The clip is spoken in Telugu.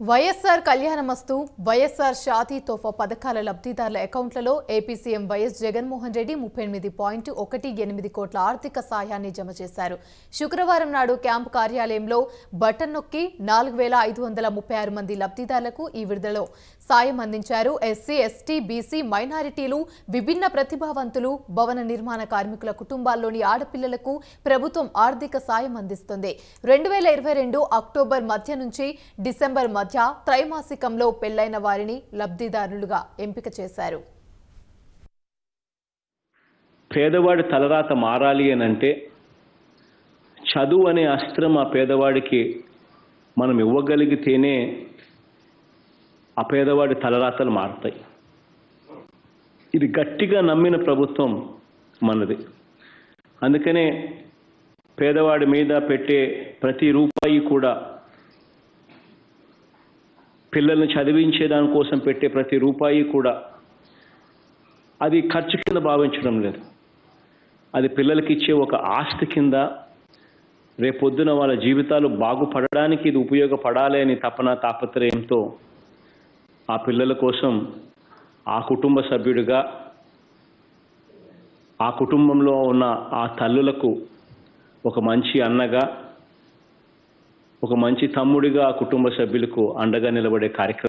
వైఎస్ఆర్ కళ్యాణమస్తు వైఎస్ఆర్ షాదీ తోఫా పథకాల లబ్ధిదారుల అకౌంట్లలో AP CM YS Jaganmohan Reddy 38.18 కోట్ల ఆర్థిక సాయాన్ని జమ చేశారు. శుక్రవారం నాడు క్యాంపు కార్యాలయంలో బటన్ నొక్కి 4536 మంది లబ్ధిదారులకు ఈ విడుదలలో సాయం అందించారు. ఎస్సీ, ఎస్టీ, బీసీ, మైనారిటీలు, విభిన్న ప్రతిభావంతులు, భవన నిర్మాణ కార్మికుల కుటుంబాల్లోని ఆడపిల్లలకు ప్రభుత్వం ఆర్థిక సాయం అందిస్తుంది. 2022 అక్టోబర్ మధ్య నుంచి డిసెంబర్ మధ్య త్రైమాసికంలో పెళ్లైన వారిని లబ్ధిదారులుగా ఎంపిక చేశారు. పేదవాడి తలరాత మారాలి అనంటే చదువు అనే అస్త్రం ఆ పేదవాడికి మనం ఇవ్వగలిగితేనే ఆ పేదవాడి తలరాతలు మారుతాయి. ఇది గట్టిగా నమ్మిన ప్రభుత్వం మనది. అందుకనే పేదవాడి మీద పెట్టే ప్రతి రూపాయి కూడా, పిల్లల్ని చదివించే దానికోసం పెట్టే ప్రతి రూపాయి కూడా అది ఖర్చు కింద భావించడం లేదు. అది పిల్లలకి ఇచ్చే ఒక ఆస్తి కింద, రేపొద్దున వాళ్ళ జీవితాలు బాగుపడడానికి ఇది ఉపయోగపడాలి అని తపన తాపత్రయంతో ఆ పిల్లల కోసం ఆ కుటుంబ సభ్యుడిగా, ఆ కుటుంబంలో ఉన్న ఆ తల్లులకు ఒక మంచి అన్నగా, ఒక మంచి తమ్ముడిగా ఆ కుటుంబ సభ్యులకు అండగా నిలబడే కార్యక్రమం